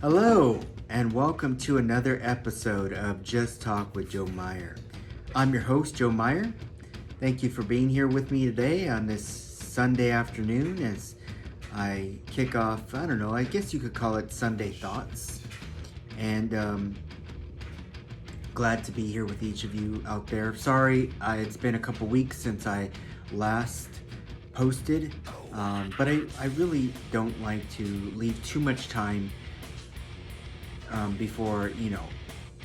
Hello, and welcome to another episode of Just Talk with Joe Meyer. I'm your host, Joe Meyer. Thank you for being here with me today on this Sunday afternoon as I kick off, I don't know, I guess you could call it Sunday Thoughts. And glad to be here with each of you out there. Sorry, it's been a couple weeks since I last posted, but I really don't like to leave too much time before,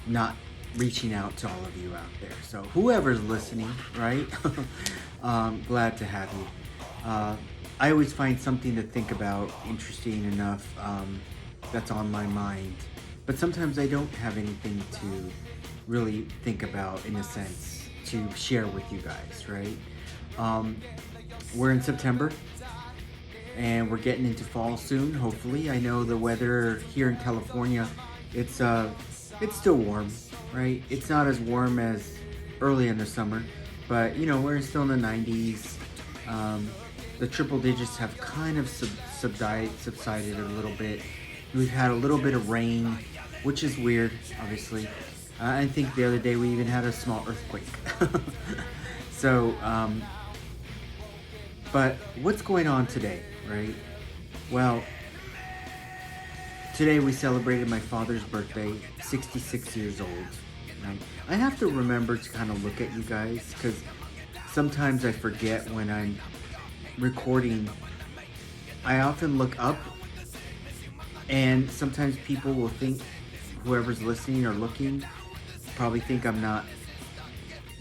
not reaching out to all of you out there. So whoever's listening, right? Glad to have you. I always find something to think about interesting enough that's on my mind. But sometimes I don't have anything to really think about in a sense to share with you guys, right? We're in September and we're getting into fall soon, hopefully. I know the weather here in California, it's still warm, right? It's not as warm as early in the summer, but we're still in the 90s. The triple digits have kind of subsided a little bit. We've had a little bit of rain, which is weird, obviously. I think the other day we even had a small earthquake. So, but what's going on today, right? Well, today we celebrated my father's birthday, 66 years old. Right? I have to remember to kind of look at you guys because sometimes I forget when I'm recording. I often look up and sometimes people will think, whoever's listening or looking, probably think I'm not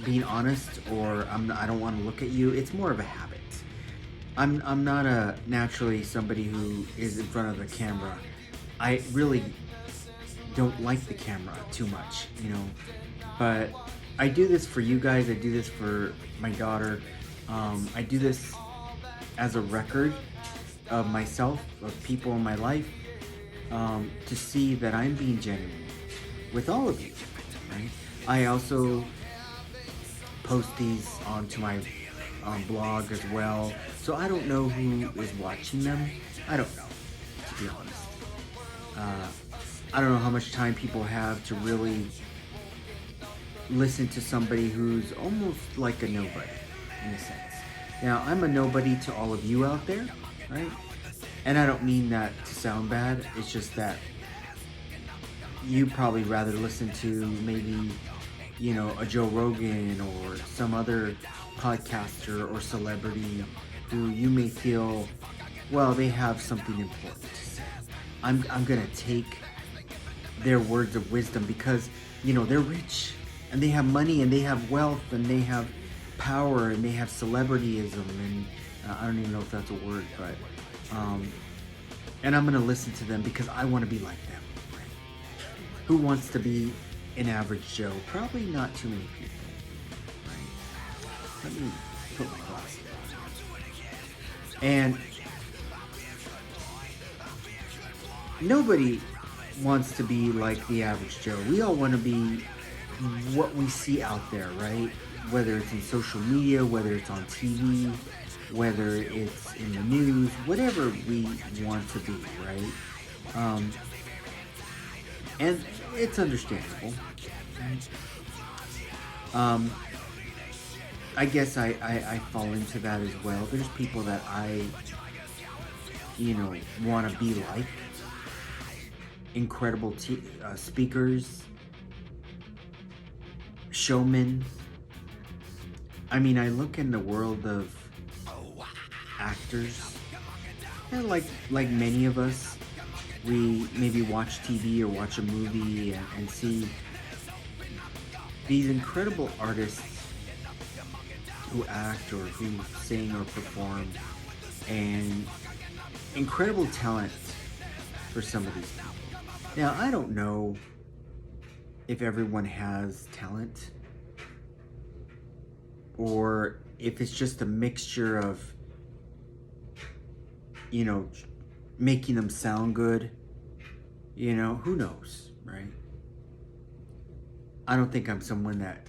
being honest or I don't want to look at you. It's more of a habit. I'm not a naturally somebody who is in front of the camera. I really don't like the camera too much, but I do this for you guys. I do this for my daughter. I do this as a record of myself, of people in my life, to see that I'm being genuine with all of you, right? I also post these onto my blog as well, so I don't know who is watching them. I don't know, to be honest. I don't know how much time people have to really listen to somebody who's almost like a nobody, in a sense. Now, I'm a nobody to all of you out there, right? And I don't mean that to sound bad. It's just that you probably rather listen to maybe, a Joe Rogan or some other podcaster or celebrity who you may feel, well, they have something important to say. I'm gonna take their words of wisdom because, they're rich and they have money and they have wealth and they have power and they have celebrityism and I don't even know if that's a word, but and I'm gonna listen to them because I want to be like them. Who wants to be an average Joe? Probably not too many people. Right? Let me put my glasses on. And nobody wants to be like the average Joe. We all want to be what we see out there, right? Whether it's in social media, whether it's on TV, whether it's in the news, whatever we want to be, right? And it's understandable. I guess I fall into that as well. There's people that I, want to be like. Incredible speakers, showmen. I mean, I look in the world of actors, and like many of us, we maybe watch TV or watch a movie and see these incredible artists who act or who sing or perform, and incredible talent for some of these people. Now, I don't know if everyone has talent or if it's just a mixture of, making them sound good. Who knows, right? I don't think I'm someone that,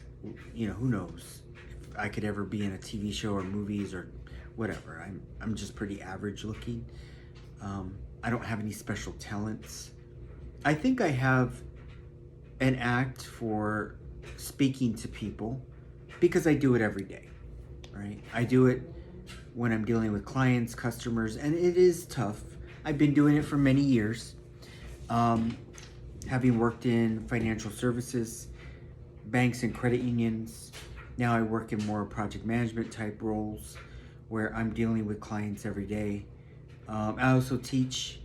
who knows if I could ever be in a TV show or movies or whatever. I'm just pretty average looking. I don't have any special talents. I think I have an act for speaking to people because I do it every day, right? I do it when I'm dealing with clients, customers, and it is tough. I've been doing it for many years. Um, Having worked in financial services, banks and credit unions, now I work in more project management type roles where I'm dealing with clients every day. I also teach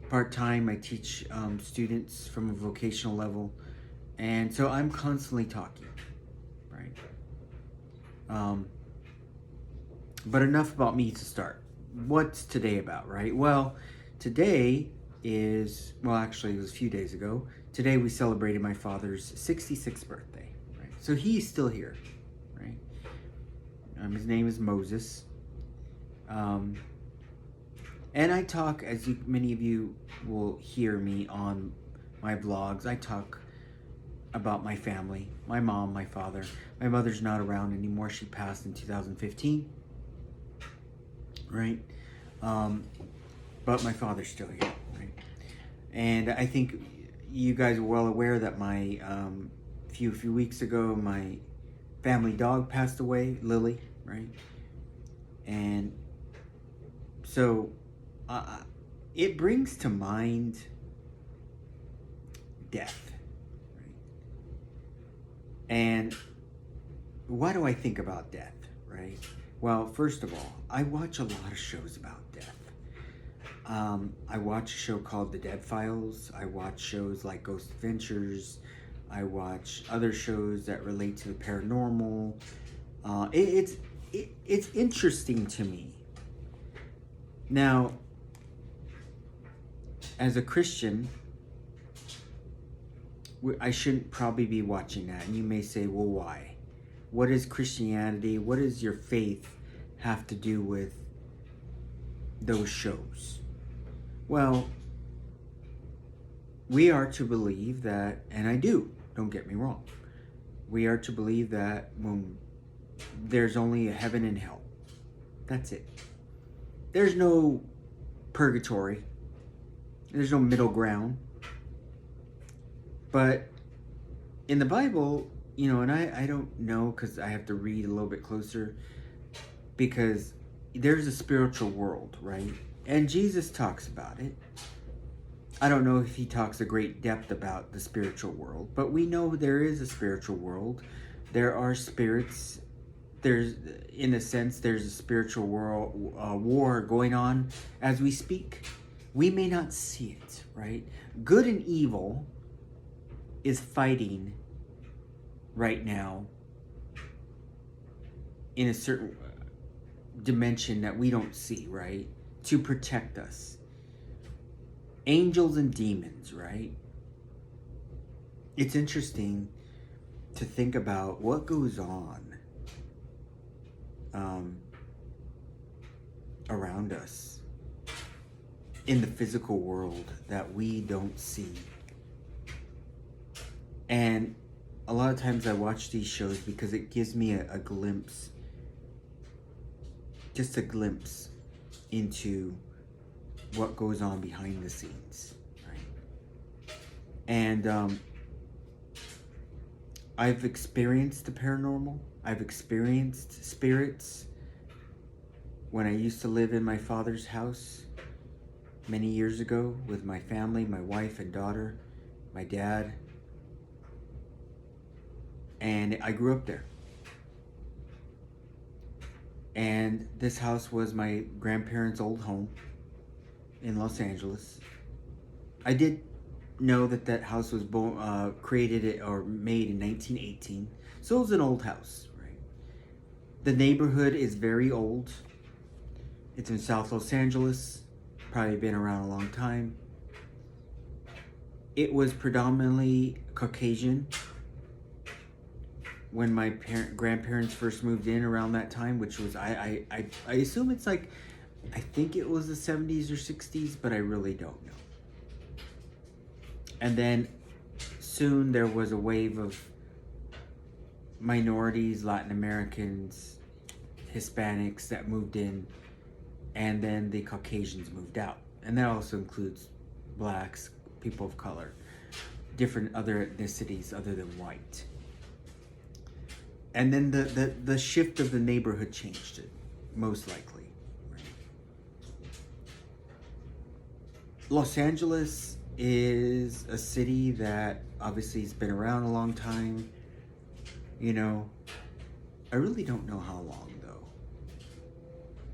part-time. I teach students from a vocational level, and so I'm constantly talking, right? um, but enough about me to start. What's today about, right? Well, today is, well, actually it was a few days ago. Today we celebrated my father's 66th birthday, right? So he's still here, right? His name is Moses. um, And I talk, as many of you will hear me on my vlogs, I talk about my family, my mom, my father. My mother's not around anymore. She passed in 2015, right? Um, but my father's still here, right? And I think you guys are well aware that my, few weeks ago, my family dog passed away, Lily, right? And so uh, it brings to mind death, right? And why do I think about death, right? Well, first of all, I watch a lot of shows about death. I watch a show called The Dead Files. I watch shows like Ghost Adventures. I watch other shows that relate to the paranormal. It's interesting to me. Now, as a Christian, I shouldn't probably be watching that. And you may say, well, why? What is Christianity? What does your faith have to do with those shows? Well, we are to believe that, and I do, don't get me wrong, we are to believe that when there's only a heaven and hell. That's it. There's no purgatory. There's no middle ground. But in the Bible, you know, and I don't know because I have to read a little bit closer, because there's a spiritual world, right? And Jesus talks about it. I don't know if he talks a great depth about the spiritual world, but we know there is a spiritual world. There are spirits. There's, in a sense, there's a spiritual world, war going on as we speak. We may not see it, right? Good and evil is fighting right now in a certain dimension that we don't see, right? To protect us. Angels and demons, right? It's interesting to think about what goes on around us in the physical world that we don't see. And a lot of times I watch these shows because it gives me a glimpse, just a glimpse into what goes on behind the scenes, right? And I've experienced the paranormal. I've experienced spirits when I used to live in my father's house many years ago with my family, my wife and daughter, my dad. And I grew up there. And this house was my grandparents' old home in Los Angeles. I did know that that house was created or made in 1918. So it was an old house, right? The neighborhood is very old. It's in South Los Angeles. Probably been around a long time. It was predominantly Caucasian when my grandparents first moved in around that time, which was, I assume it's like, I think it was the 70s or 60s, but I really don't know. And then soon there was a wave of minorities, Latin Americans, Hispanics that moved in, and then the Caucasians moved out. And that also includes blacks, people of color, different other ethnicities other than white. And then the shift of the neighborhood changed it, most likely. Right? Los Angeles is a city that obviously has been around a long time. You know, I really don't know how long though.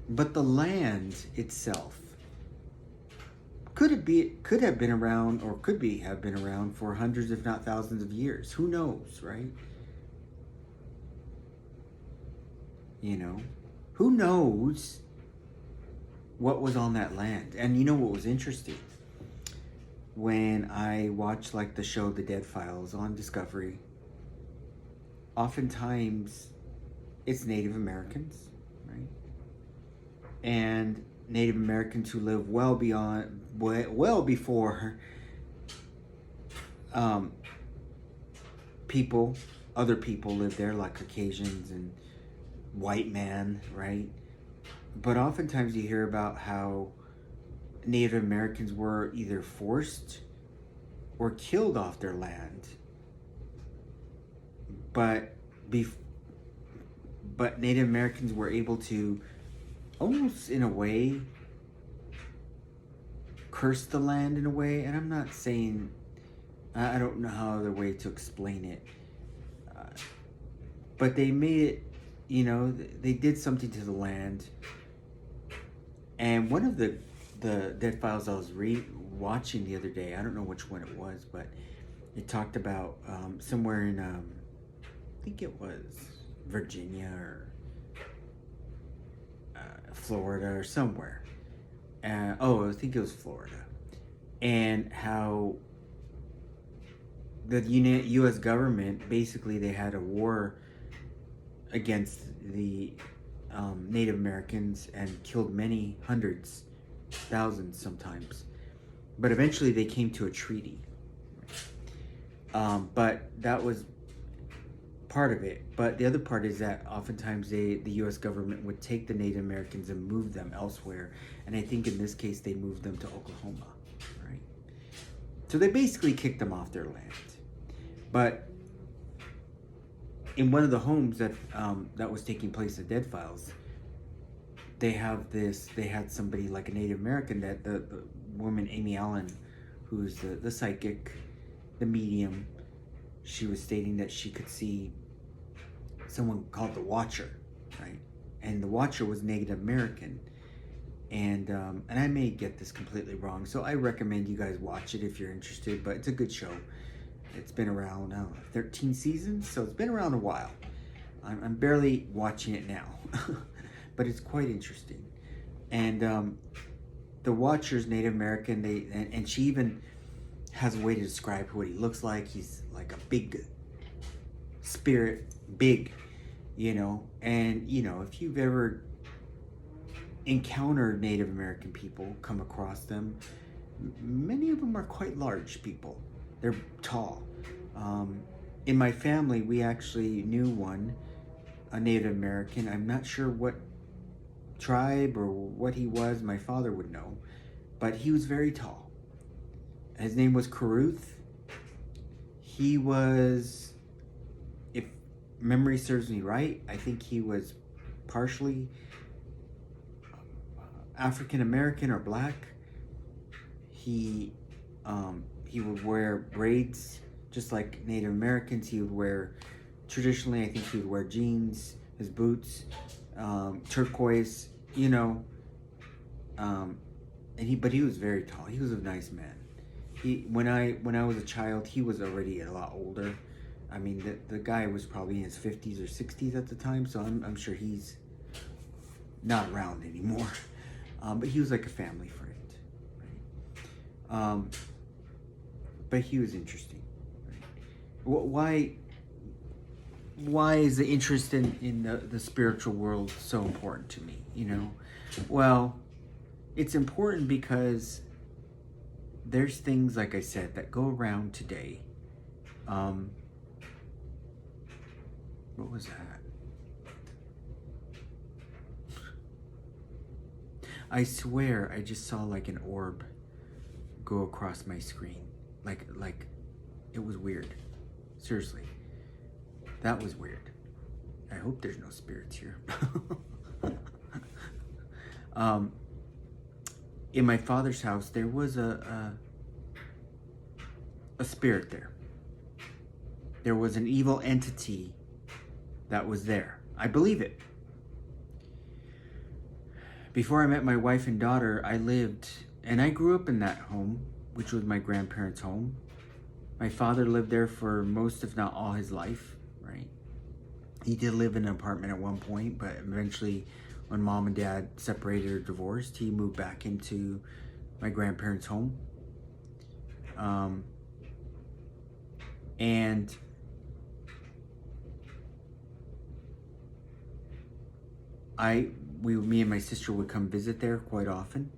But the land itself could have been around, or have been around for hundreds, if not thousands of years. Who knows, right? You know, who knows what was on that land? And you know what was interesting? When I watched like the show The Dead Files on Discovery, oftentimes it's Native Americans, right? And Native Americans who live well before other people live there, like Caucasians and white man, right? But oftentimes you hear about how Native Americans were either forced or killed off their land, but Native Americans were able to, almost in a way, curse the land in a way. And I'm not saying, I don't know how other way to explain it, but they made it, you know, they did something to the land. And one of the Dead Files I was watching the other day, I don't know which one it was, but it talked about somewhere in, I think it was Virginia or Florida or somewhere. I think it was Florida. And how the U.S. government, basically they had a war against the Native Americans and killed many hundreds, thousands sometimes. But eventually they came to a treaty. But that was part of it. But the other part is that oftentimes the U.S. government would take the Native Americans and move them elsewhere. And I think in this case they moved them to Oklahoma, right? So they basically kicked them off their land. But in one of the homes that was taking place at Dead Files, they had somebody like a Native American, that the woman Amy Allen, who's the psychic, the medium, she was stating that she could see someone called the Watcher, right? And the Watcher was Native American. And I may get this completely wrong, so I recommend you guys watch it if you're interested, but it's a good show. It's been around, I don't know, 13 seasons, so it's been around a while. I'm barely watching it now, but it's quite interesting. And the Watcher's Native American, and she even has a way to describe what he looks like. He's like a big spirit, big, you know. And, you know, if you've ever encountered Native American people, come across them, many of them are quite large people. They're tall. In my family, we actually knew one, a Native American. I'm not sure what tribe or what he was. My father would know. But he was very tall. His name was Caruth. He was, if memory serves me right, I think he was partially African American or black. He would wear braids just like Native Americans. He would wear, traditionally, I think he would wear jeans, his boots, turquoise, you know. But he was very tall. He was a nice man. When I was a child, he was already a lot older. I mean, the guy was probably in his 50s or 60s at the time, so I'm sure he's not around anymore. But he was like a family friend, right? But he was interesting. Right? Why is the interest in the spiritual world so important to me? You know, well, it's important because there's things, like I said, that go around today. What was that? I swear I just saw like an orb go across my screen. Like it was weird. Seriously, that was weird. I hope there's no spirits here. um, in my father's house, there was a spirit there. There was an evil entity that was there. I believe it. Before I met my wife and daughter, I lived, and I grew up in that home, which was my grandparents' home. My father lived there for most, if not all, his life, right? He did live in an apartment at one point, but eventually, when mom and dad separated or divorced, he moved back into my grandparents' home. And me and my sister would come visit there quite often.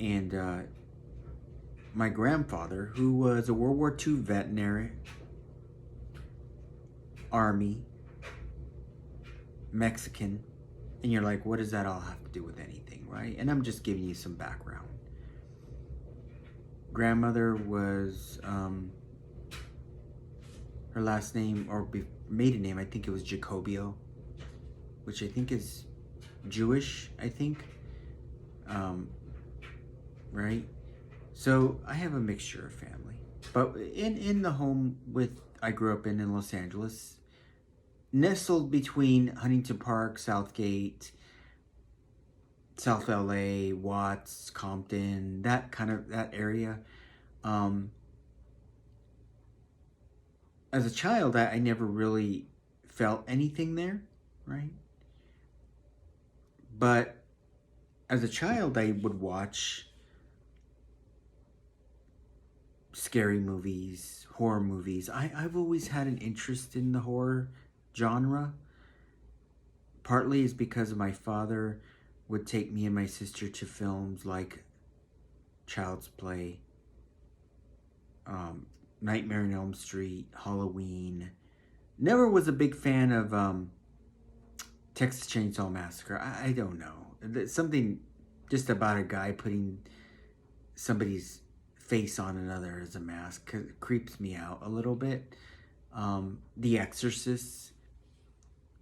And my grandfather, who was a World War II veterinary, Army, Mexican, and you're like, what does that all have to do with anything, right? And I'm just giving you some background. Grandmother was, her last name, or maiden name, I think it was Jacobio, which I think is Jewish, I think. Right? So I have a mixture of family. But in the home I grew up in Los Angeles, nestled between Huntington Park, Southgate, South LA, Watts, Compton, that area. As a child, I never really felt anything there, right? But as a child, I would watch scary movies, horror movies. I've always had an interest in the horror genre. Partly is because my father would take me and my sister to films like Child's Play, Nightmare on Elm Street, Halloween. Never was a big fan of Texas Chainsaw Massacre. I don't know. There's something just about a guy putting somebody's face on another as a mask creeps me out a little bit. The Exorcist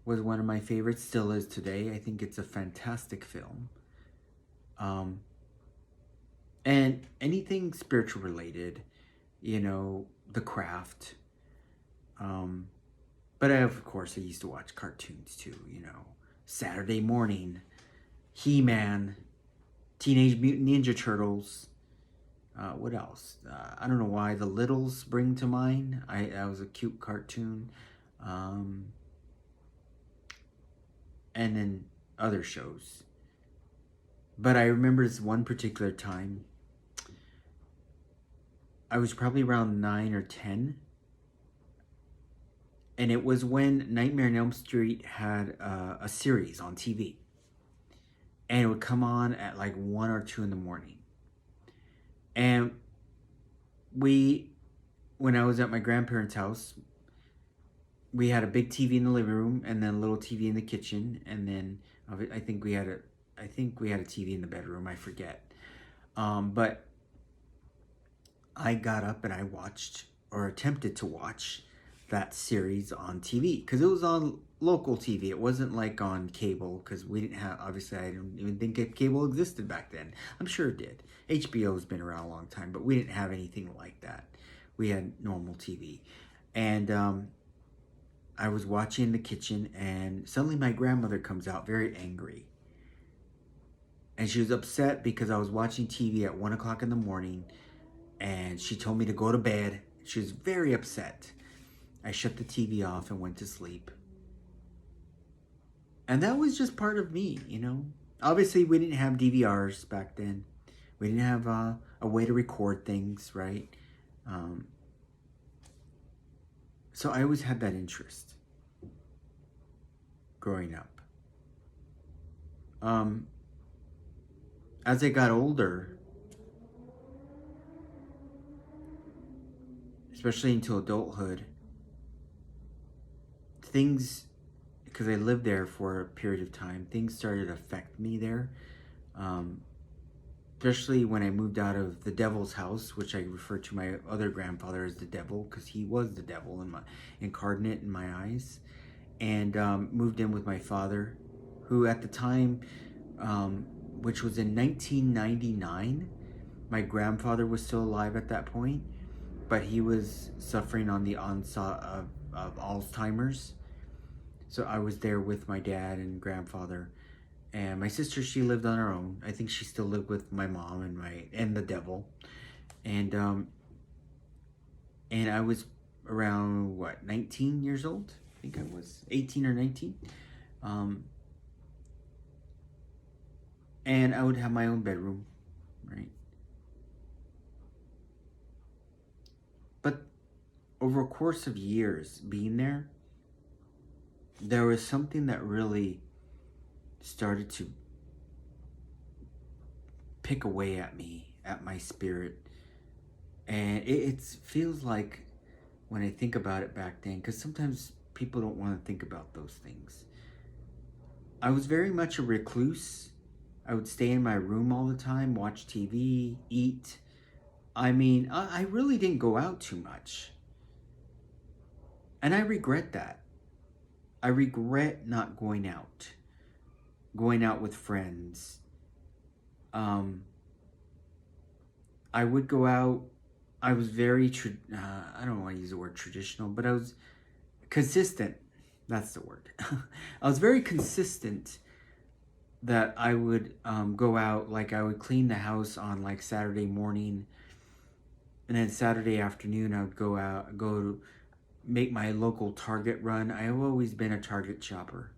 was one of my favorites, still is today. I think it's a fantastic film. And anything spiritual related, The Craft. But of course I used to watch cartoons too, Saturday morning, He-Man, Teenage Mutant Ninja Turtles. What else? I don't know why the Littles bring to mind. That was a cute cartoon. And then other shows. But I remember this one particular time. I was probably around 9 or 10. And it was when Nightmare on Elm Street had a series on TV. And it would come on at like 1 or 2 in the morning. And when I was at my grandparents' house, we had a big TV in the living room and then a little TV in the kitchen. And then I think we had a TV in the bedroom. I forget. But I got up and I watched, or attempted to watch, that series on TV because it was on local TV. It wasn't like on cable because we didn't have, obviously I don't even think cable existed back then. I'm sure it did. HBO's been around a long time, but we didn't have anything like that. We had normal TV. And I was watching in the kitchen and suddenly my grandmother comes out very angry. And she was upset because I was watching TV at 1 o'clock in the morning and she told me to go to bed. She was very upset. I shut the TV off and went to sleep. And that was just part of me, Obviously, we didn't have DVRs back then. We didn't have a way to record things, right? So I always had that interest growing up. As I got older, especially into adulthood, things, because I lived there for a period of time, things started to affect me there. especially when I moved out of the devil's house, which I refer to my other grandfather as the devil because he was the devil in my incarnate in my eyes, and moved in with my father, who at the time, which was in 1999, my grandfather was still alive at that point, but he was suffering on the onset of Alzheimer's. So I was there with my dad and grandfather. And my sister, she lived on her own. I think she still lived with my mom and the devil. And I was around 19 years old. I think I was 18 or 19. And I would have my own bedroom, right? But over a course of years being there was something that really started to pick away at me, at my spirit. And it feels like when I think about it back then, because sometimes people don't want to think about those things. I was very much a recluse. I would stay in my room all the time, watch TV, eat. I mean, I really didn't go out too much. And I regret that. I regret not going out with friends. I would go out. I was very, I don't want to use the word traditional, but I was consistent. That's the word. I was very consistent that I would go out, like I would clean the house on like Saturday morning, and then Saturday afternoon I would go make my local Target run. I've always been a Target shopper.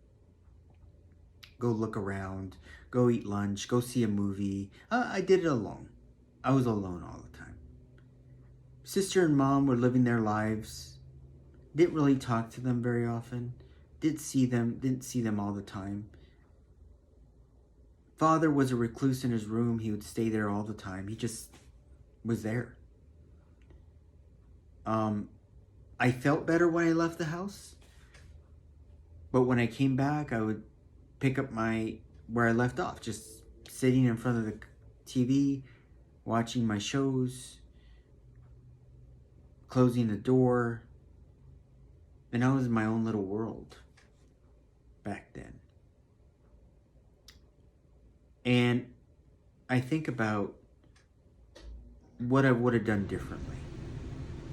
Go look around, go eat lunch, go see a movie. I did it alone. I was alone all the time. Sister and mom were living their lives. Didn't really talk to them very often. Didn't see them all the time. Father was a recluse in his room. He would stay there all the time. He just was there. I felt better when I left the house. But when I came back, I would pick up where I left off. Just sitting in front of the TV, watching my shows, closing the door. And I was in my own little world back then. And I think about what I would have done differently.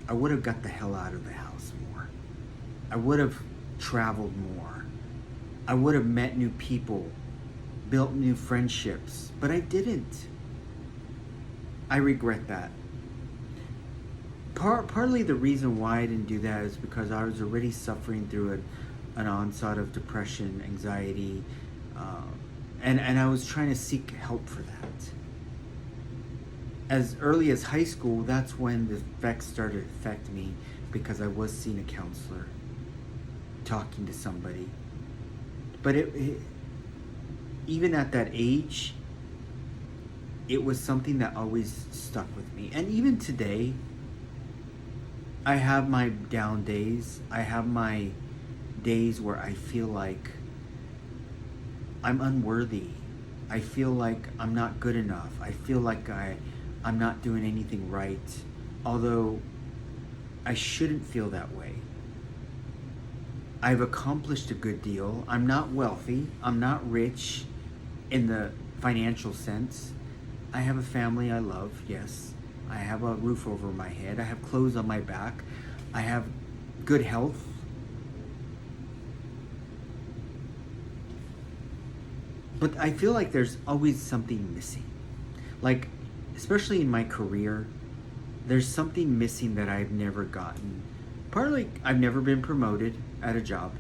I would have got the hell out of the house more. I would have traveled more. I would have met new people, built new friendships, but I didn't. I regret that. Partly the reason why I didn't do that is because I was already suffering through an onset of depression, anxiety, and I was trying to seek help for that. As early as high school, that's when the effects started to affect me, because I was seeing a counselor, talking to somebody. But even at that age, it was something that always stuck with me. And even today, I have my down days. I have my days where I feel like I'm unworthy. I feel like I'm not good enough. I feel like I'm not doing anything right. Although I shouldn't feel that way. I've accomplished a good deal. I'm not wealthy. I'm not rich in the financial sense. I have a family I love, yes. I have a roof over my head. I have clothes on my back. I have good health. But I feel like there's always something missing. Like, especially in my career, there's something missing that I've never gotten. Partly, I've never been promoted at a job.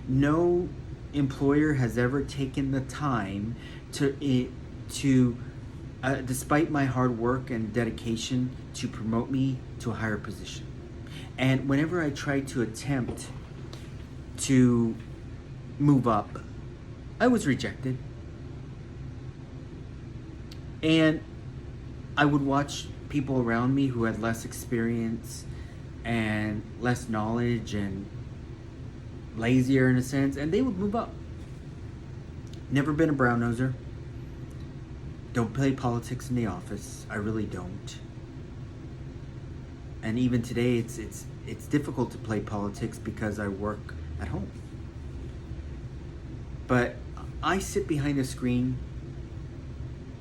No employer has ever taken the time to despite my hard work and dedication, to promote me to a higher position. And whenever I tried to attempt to move up, I was rejected. And I would watch people around me who had less experience and less knowledge and lazier in a sense, and they would move up. Never been a brown noser. don't play politics in the office. I really don't. And even today, it's difficult to play politics because I work at home. But I sit behind a screen.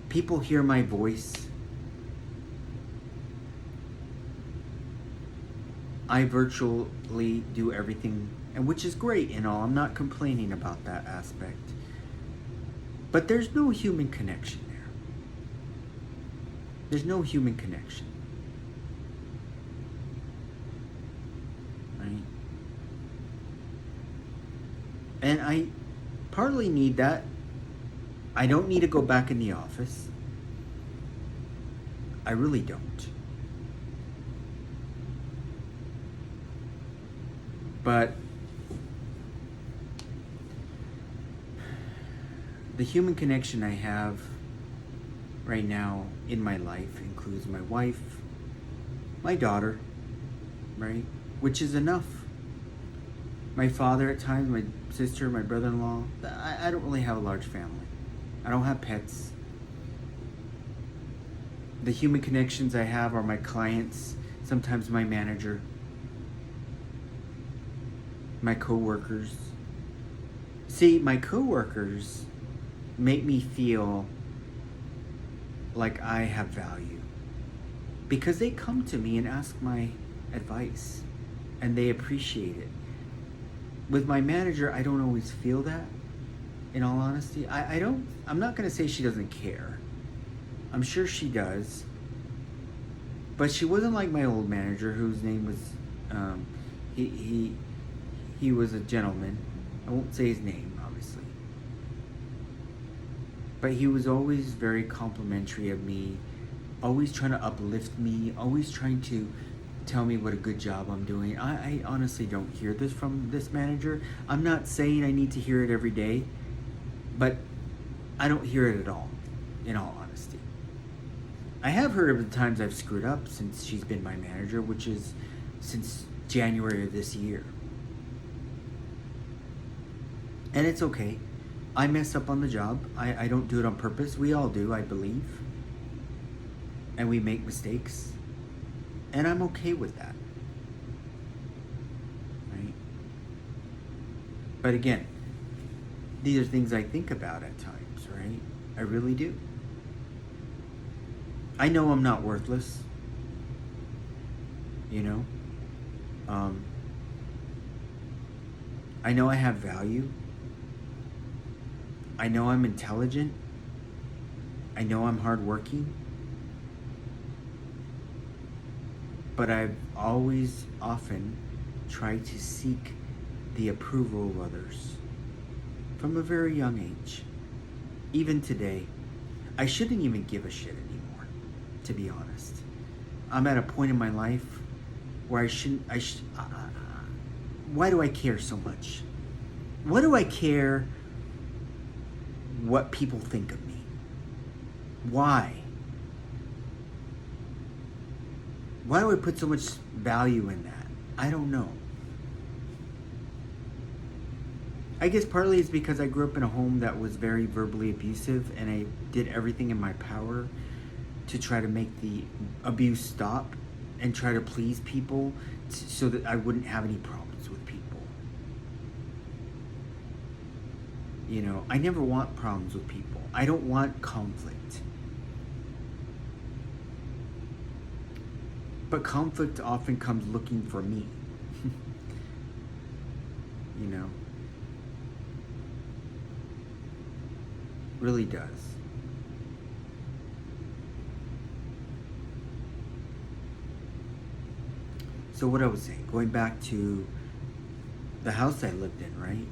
People hear my voice. I virtually do everything, and which is great and all. I'm not complaining about that aspect. But there's no human connection there. There's no human connection. Right? And I partly need that. I don't need to go back in the office. I really don't. But the human connection I have right now in my life includes my wife, my daughter, right? Which is enough. My father at times, my sister, my brother-in-law. I don't really have a large family. I don't have pets. The human connections I have are my clients, sometimes my manager, my coworkers. See, my coworkers make me feel like I have value because they come to me and ask my advice and they appreciate it. With my manager, I don't always feel that, in all honesty. I'm not going to say she doesn't care. I'm sure she does. But she wasn't like my old manager, whose name was, he was a gentleman. I won't say his name, obviously. But he was always very complimentary of me, always trying to uplift me, always trying to tell me what a good job I'm doing. I honestly don't hear this from this manager. I'm not saying I need to hear it every day, but I don't hear it at all, in all honesty. I have heard of the times I've screwed up since she's been my manager, which is since January of this year. And it's okay. I mess up on the job. I don't do it on purpose. We all do, I believe. And we make mistakes. And I'm okay with that. Right? But again, these are things I think about at times, right? I really do. I know I'm not worthless. You know? I know I have value. I know I'm intelligent. I know I'm hardworking. But I've always, often tried to seek the approval of others from a very young age. Even today, I shouldn't even give a shit anymore, to be honest. I'm at a point in my life where why do I care so much? What do I care what people think of me? Why? Why do I put so much value in that? I don't know. I guess partly it's because I grew up in a home that was very verbally abusive, and I did everything in my power to try to make the abuse stop and try to please people so that I wouldn't have any problems with people. You know, I never want problems with people. I don't want conflict. But conflict often comes looking for me. You know? Really does. So what I was saying, going back to the house I lived in, right?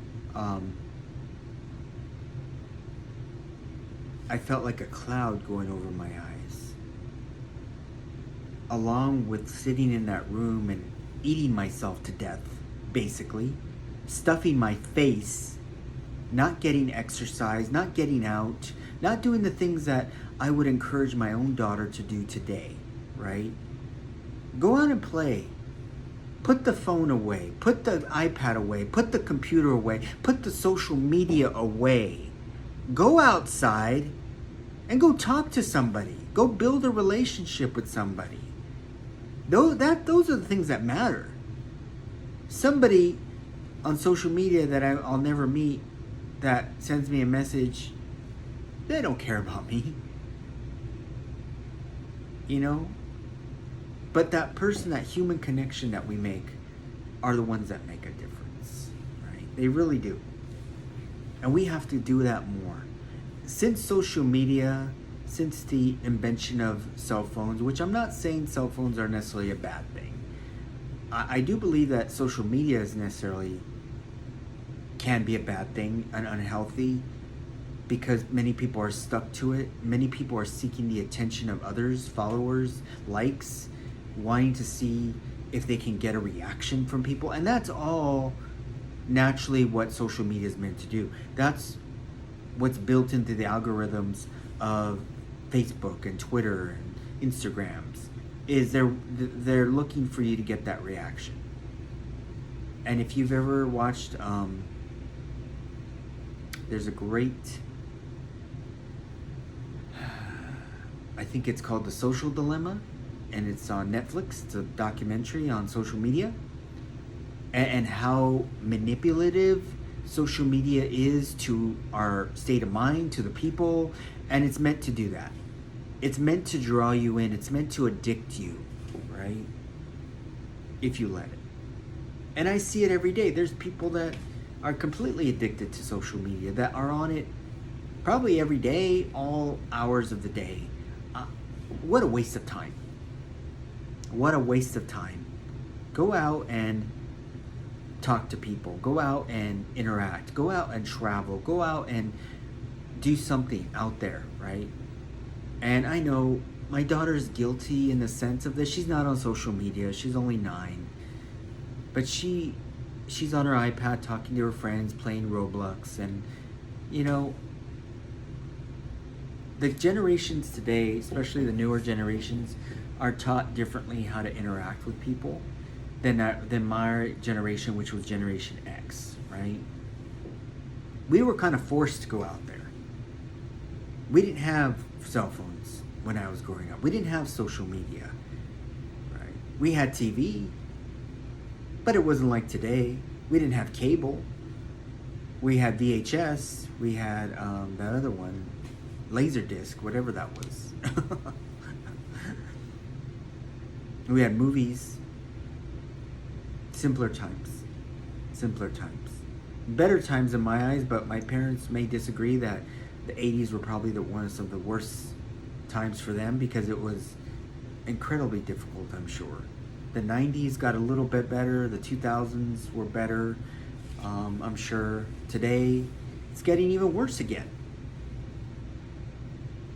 I felt like a cloud going over my eyes. Along with sitting in that room and eating myself to death, basically. Stuffing my face, not getting exercise, not getting out, not doing the things that I would encourage my own daughter to do today, right? Go out and play. Put the phone away. Put the iPad away. Put the computer away. Put the social media away. Go outside and go talk to somebody. Go build a relationship with somebody. Those are the things that matter. Somebody on social media that I'll never meet that sends me a message, they don't care about me. You know? But that person, that human connection that we make, are the ones that make a difference, right? They really do. And we have to do that more. Since social media, since the invention of cell phones, which I'm not saying cell phones are necessarily a bad thing. I do believe that social media is necessarily can be a bad thing and unhealthy because many people are stuck to it. Many people are seeking the attention of others, followers, likes, wanting to see if they can get a reaction from people. And that's all naturally what social media is meant to do. That's what's built into the algorithms of Facebook and Twitter and Instagrams, is they're looking for you to get that reaction. And if you've ever watched, there's a great, I think it's called The Social Dilemma, and it's on Netflix. It's a documentary on social media and how manipulative social media is to our state of mind, to the people, and it's meant to do that. It's meant to draw you in. It's meant to addict you, right? If you let it. And I see it every day. There's people that are completely addicted to social media, that are on it probably every day, all hours of the day. What a waste of time. What a waste of time. Go out and talk to people. Go out and interact. Go out and travel. Go out and do something out there, right? And I know my daughter's guilty in the sense of that she's not on social media. She's only 9. But she's on her iPad talking to her friends, playing Roblox. And, you know, the generations today, especially the newer generations, are taught differently how to interact with people than my generation, which was Generation X, right? We were kind of forced to go out there. We didn't have cell phones when I was growing up. We didn't have social media, right? We had TV, but it wasn't like today. We didn't have cable. We had VHS. We had that other one, Laserdisc, whatever that was. We had movies. Simpler times. Simpler times. Better times in my eyes, but my parents may disagree that the 80s were probably one of the worst times for them because it was incredibly difficult, I'm sure. The 90s got a little bit better. The 2000s were better, I'm sure. Today, it's getting even worse again.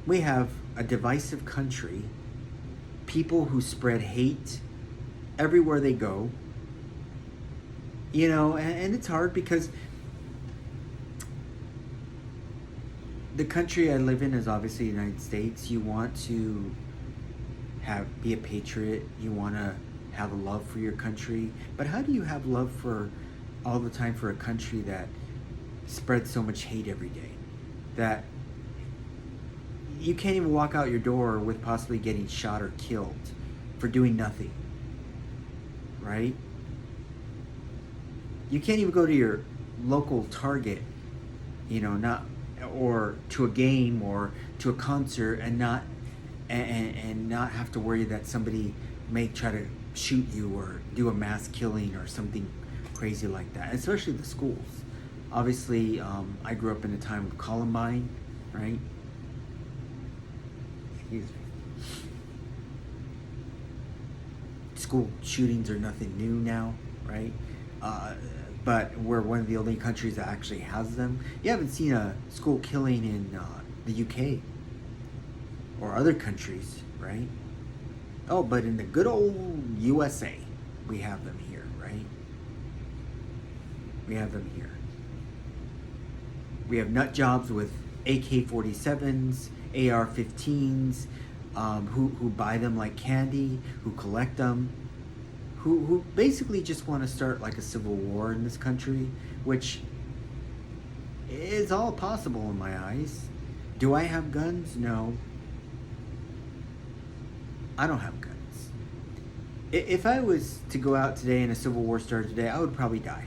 We have a divisive country, people who spread hate everywhere they go. You know, and it's hard because the country I live in is obviously the United States. You want to be a patriot. You want to have a love for your country. But how do you have love for all the time for a country that spreads so much hate every day? That you can't even walk out your door with possibly getting shot or killed for doing nothing, right? You can't even go to your local Target, you know, not, or to a game or to a concert and not have to worry that somebody may try to shoot you or do a mass killing or something crazy like that. Especially the schools. Obviously, I grew up in a time of Columbine, right? Excuse me. School shootings are nothing new now, right? But we're one of the only countries that actually has them. You haven't seen a school killing in the UK or other countries, right? Oh, but in the good old USA, we have them here, right? We have them here. We have nut jobs with AK-47s, AR-15s, who buy them like candy, who collect them, who basically just want to start like a civil war in this country, which is all possible in my eyes. Do I have guns? No. I don't have guns. If I was to go out today and a civil war started today, I would probably die.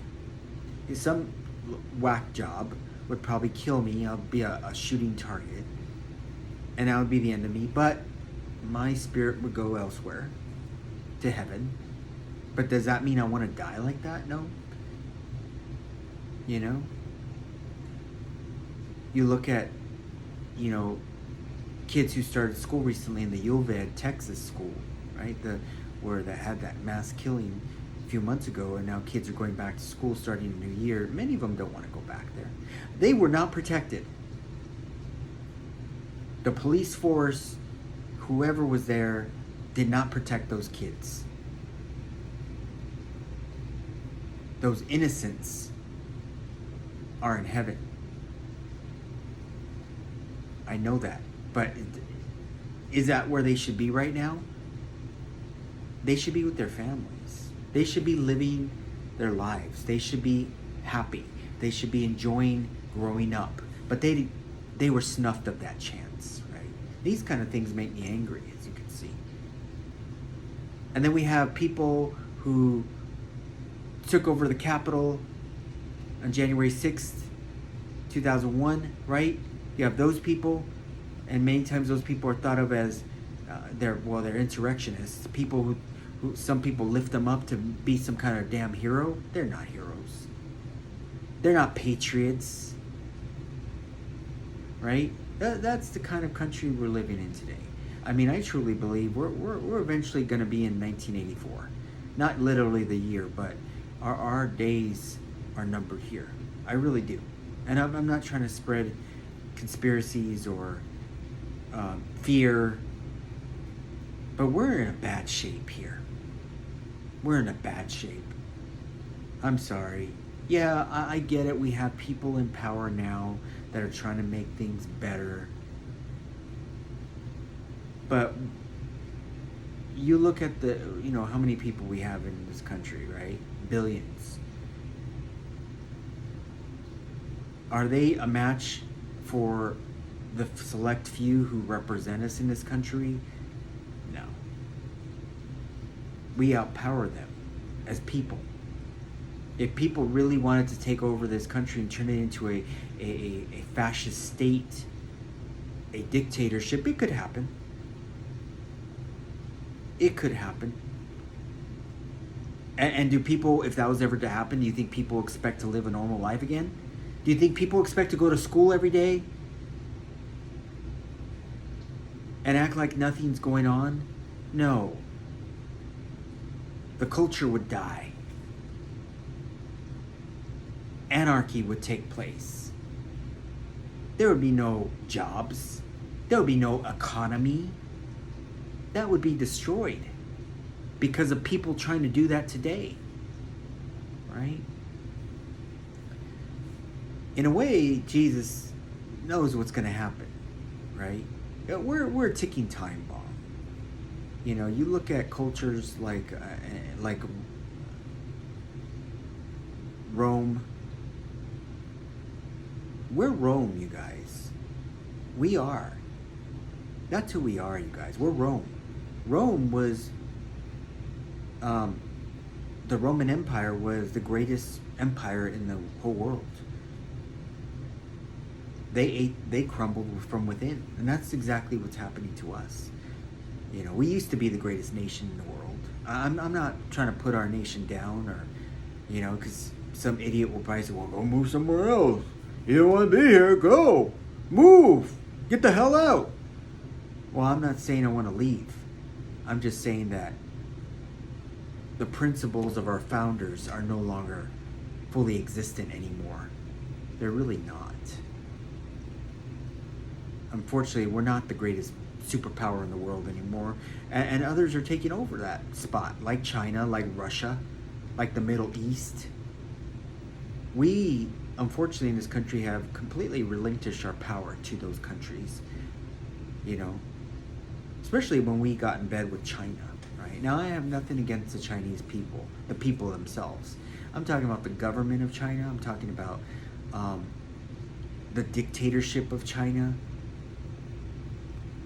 Some whack job would probably kill me. I'll be a shooting target. And that would be the end of me. But my spirit would go elsewhere, to heaven. But does that mean I want to die like that? No. You know? You look at, kids who started school recently in the Uvalde, Texas school, right? Where that had that mass killing a few months ago, and now kids are going back to school starting a new year. Many of them don't want to go back there. They were not protected. The police force, whoever was there, did not protect those kids. Those innocents are in heaven. I know that. But is that where they should be right now? They should be with their families. They should be living their lives. They should be happy. They should be enjoying growing up. But they were snuffed of that chance, right? These kind of things make me angry, as you can see. And then we have people who took over the Capitol on January 6th, 2001, right? You have those people, and many times those people are thought of as they're insurrectionists. People who some people lift them up to be some kind of damn hero. They're not heroes. They're not patriots, right? That's the kind of country we're living in today. I mean, I truly believe we're eventually going to be in 1984. Not literally the year, but our days are numbered here. I really do. And I'm not trying to spread conspiracies or fear, but we're in a bad shape here. We're in a bad shape. I'm sorry. Yeah, I get it. We have people in power now that are trying to make things better. But you look at how many people we have in this country, right? Billions. Are they a match for the select few who represent us in this country? No. We outpower them as people. If people really wanted to take over this country and turn it into a fascist state, a dictatorship, it could happen. It could happen. And do people, if that was ever to happen, do you think people expect to live a normal life again? Do you think people expect to go to school every day and act like nothing's going on? No. The culture would die. Anarchy would take place. There would be no jobs. There would be no economy. That would be destroyed because of people trying to do that today. Right? In a way, Jesus knows what's going to happen, right? We're a ticking time bomb. You look at cultures like Rome. We're Rome, you guys. We are. That's who we are, you guys. We're Rome. Rome was, the Roman Empire was the greatest empire in the whole world. They crumbled from within, and that's exactly what's happening to us. We used to be the greatest nation in the world. I'm not trying to put our nation down, or, because some idiot will probably say, "Well, go move somewhere else. You don't want to be here. Go, move, get the hell out." Well, I'm not saying I want to leave. I'm just saying that the principles of our founders are no longer fully existent anymore. They're really not. Unfortunately, we're not the greatest superpower in the world anymore, and others are taking over that spot, like China, like Russia, like the Middle East. We, unfortunately, in this country have completely relinquished our power to those countries, especially when we got in bed with China, right? Now, I have nothing against the Chinese people, the people themselves. I'm talking about the government of China. I'm talking about the dictatorship of China.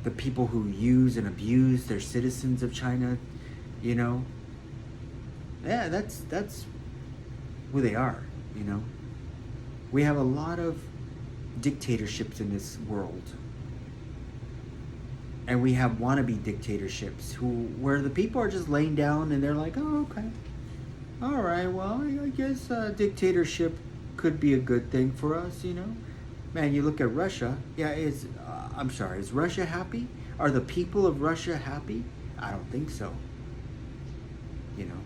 the people who use and abuse their citizens of China, you know. Yeah, that's who they are, you know. We have a lot of dictatorships in this world. And we have wannabe dictatorships where the people are just laying down and they're like, oh, okay. All right, well, I guess dictatorship could be a good thing for us, you know. Man, you look at Russia. Yeah, I'm sorry, is Russia happy? Are the people of Russia happy? I don't think so. You know,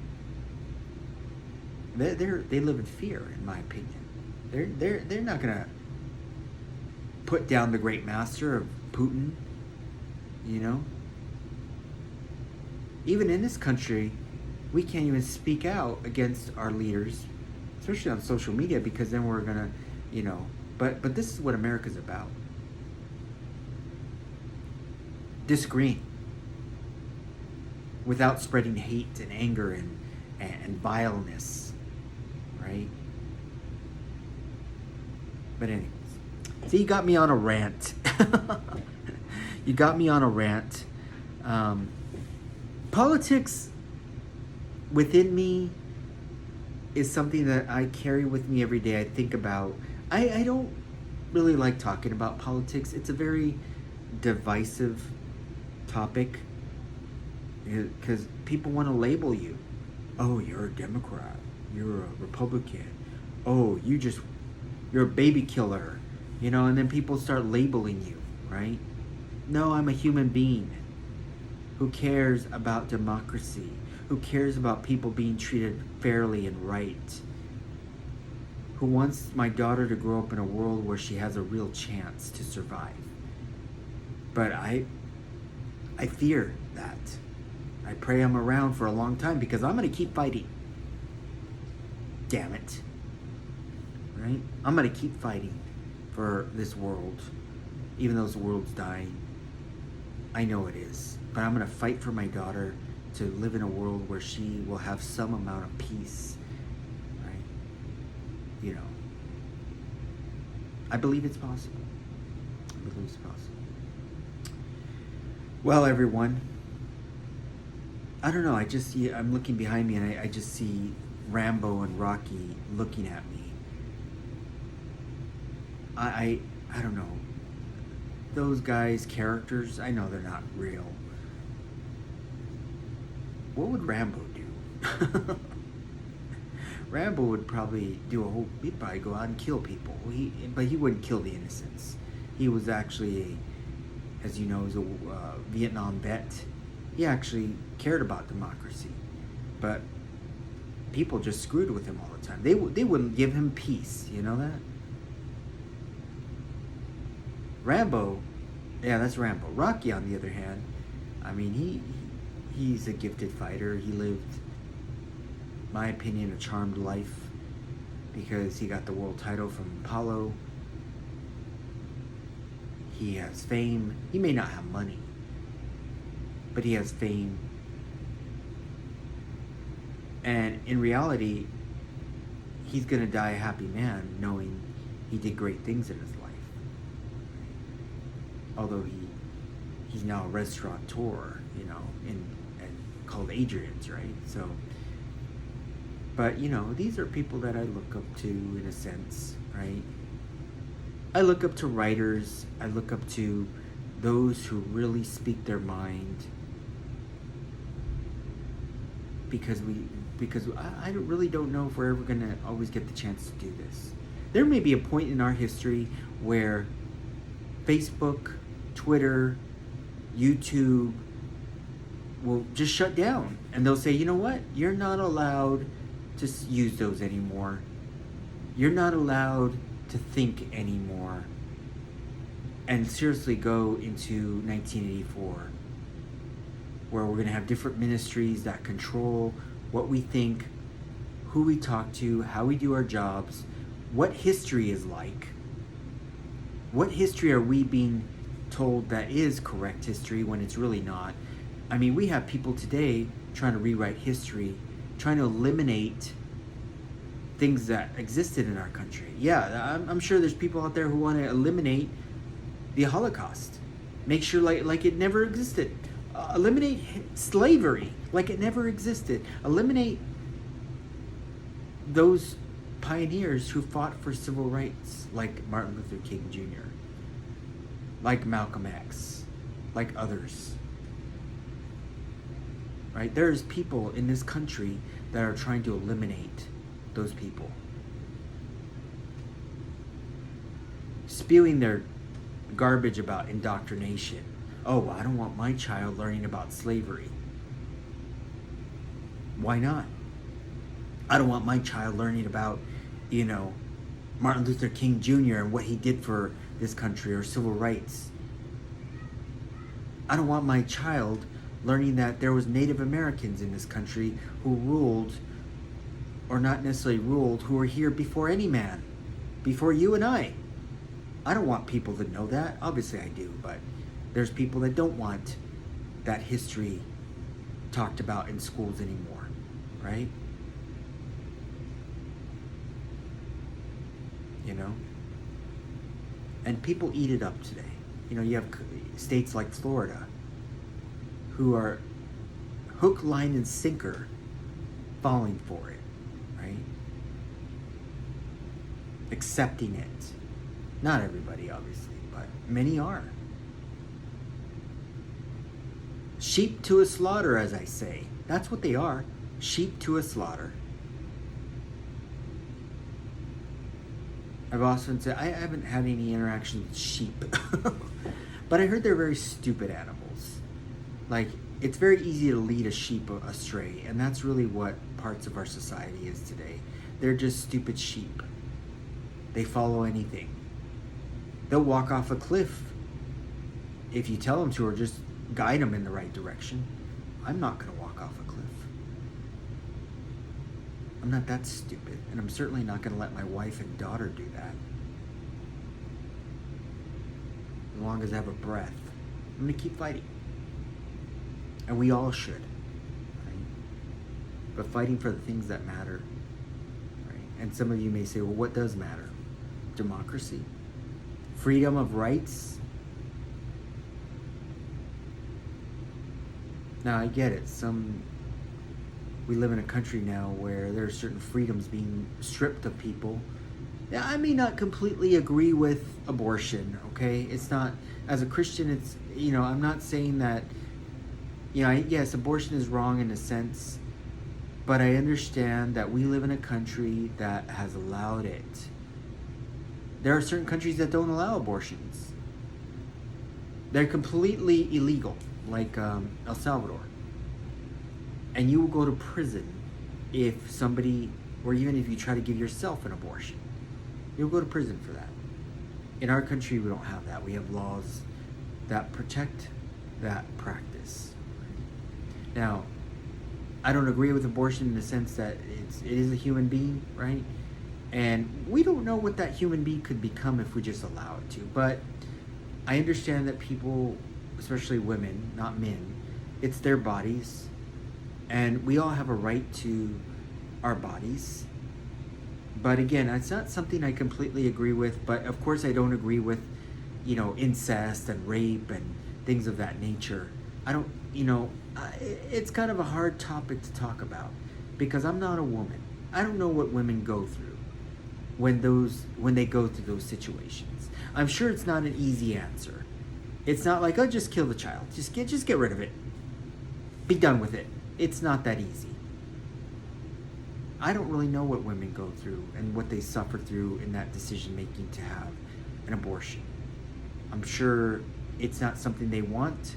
they live in fear, in my opinion. They're not gonna put down the great master of Putin. You know, even in this country, we can't even speak out against our leaders, especially on social media, because then we're gonna, you know. But this is what America's about. Disagreeing without spreading hate and anger and vileness, right? But anyways, see, you got me on a rant. You got me on a rant. Politics within me is something that I carry with me every day. I think about. I don't really like talking about politics. It's a very divisive topic because people want to label you. Oh, you're a Democrat. You're a Republican. Oh, you're a baby killer. You know, and then people start labeling you, right? No, I'm a human being who cares about democracy, who cares about people being treated fairly and right, who wants my daughter to grow up in a world where she has a real chance to survive. But I fear that. I pray I'm around for a long time because I'm going to keep fighting. Damn it. Right? I'm going to keep fighting for this world, even though this world's dying. I know it is, but I'm going to fight for my daughter to live in a world where she will have some amount of peace, right? You know, I believe it's possible. I believe it's possible. Well, everyone, I don't know, I'm looking behind me and I just see Rambo and Rocky looking at me. I don't know. Those guys' characters, I know they're not real. What would Rambo do? Rambo would probably he'd probably go out and kill people. But he wouldn't kill the innocents. He was actually, as you know, was a Vietnam vet. He actually cared about democracy. But people just screwed with him all the time. They wouldn't give him peace, you know that? Rambo, yeah, that's Rambo. Rocky, on the other hand, I mean, he's a gifted fighter. He lived, my opinion, a charmed life because he got the world title from Apollo. He has fame. He may not have money, but he has fame. And in reality, he's going to die a happy man knowing he did great things in his life. Although he's now a restaurateur, you know, and called Adrian's, right? So, but you know, these are people that I look up to in a sense, right? I look up to writers. I look up to those who really speak their mind. Because I really don't know if we're ever gonna always get the chance to do this. There may be a point in our history where Facebook, Twitter, YouTube will just shut down, and they'll say, you know what, you're not allowed to use those anymore. You're not allowed to think anymore. And seriously go into 1984, where we're going to have different ministries that control what we think, who we talk to, how we do our jobs, what history is like. What history are we being told that is correct history when it's really not? I mean, we have people today trying to rewrite history, trying to eliminate things that existed in our country. Yeah, I'm sure there's people out there who want to eliminate the Holocaust. Make sure like it never existed. Eliminate slavery like it never existed. Eliminate those pioneers who fought for civil rights, like Martin Luther King Jr., like Malcolm X, like others. Right? There's people in this country that are trying to eliminate those people. Spewing their garbage about indoctrination. Oh, I don't want my child learning about slavery. Why not? I don't want my child learning about, Martin Luther King Jr. and what he did for this country, or civil rights. I don't want my child learning that there was Native Americans in this country who ruled, or not necessarily ruled, who were here before any man, before you and I. I don't want people to know that. Obviously I do, but there's people that don't want that history talked about in schools anymore, right? And people eat it up today. You have states like Florida who are hook, line, and sinker falling for it, right? Accepting it. Not everybody, obviously, but many are. Sheep to a slaughter, as I say. That's what they are. Sheep to a slaughter. I've also said I haven't had any interaction with sheep, but I heard they're very stupid animals. Like, it's very easy to lead a sheep astray, and that's really what parts of our society is today. They're just stupid sheep. They follow anything. They'll walk off a cliff if you tell them to, or just guide them in the right direction. I'm not going to walk off a cliff. I'm not that stupid, and I'm certainly not going to let my wife and daughter do that. As long as I have a breath, I'm going to keep fighting. And we all should, right? But fighting for the things that matter, right? And some of you may say, well, what does matter? Democracy? Freedom of rights? Now, I get it. We live in a country now where there are certain freedoms being stripped of people. Now, I may not completely agree with abortion, okay? It's not, as a Christian, it's, I'm not saying that, yes, abortion is wrong in a sense, but I understand that we live in a country that has allowed it. There are certain countries that don't allow abortions. They're completely illegal, like El Salvador. And you will go to prison if somebody, or even if you try to give yourself an abortion. You'll go to prison for that. In our country, we don't have that. We have laws that protect that practice. Now, I don't agree with abortion in the sense that it is a human being, right? And we don't know what that human being could become if we just allow it to. But I understand that people, especially women, not men, it's their bodies. And we all have a right to our bodies. But again, it's not something I completely agree with. But of course, I don't agree with, incest and rape and things of that nature. I don't, it's kind of a hard topic to talk about because I'm not a woman. I don't know what women go through when they go through those situations. I'm sure it's not an easy answer. It's not like, oh, just kill the child. Just get rid of it. Be done with it. It's not that easy. I don't really know what women go through and what they suffer through in that decision making to have an abortion. I'm sure it's not something they want.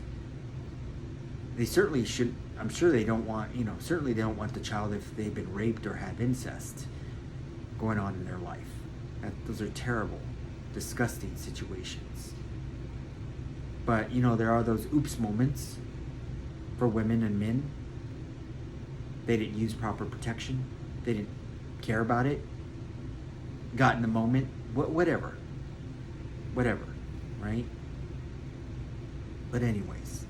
They certainly should. I'm sure they don't want, certainly they don't want the child if they've been raped or have incest going on in their life. Those are terrible, disgusting situations. But, there are those oops moments for women and men. They didn't use proper protection. They didn't care about it. Got in the moment. Whatever, right? But anyways,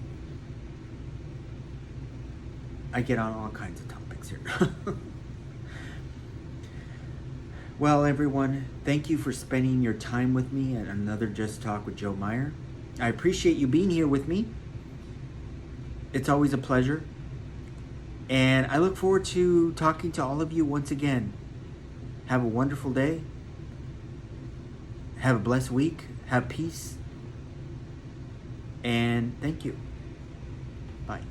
I get on all kinds of topics here. Well, everyone, thank you for spending your time with me at another Just Talk with Joe Meyer. I appreciate you being here with me. It's always a pleasure. And I look forward to talking to all of you once again. Have a wonderful day. Have a blessed week. Have peace. And thank you. Bye.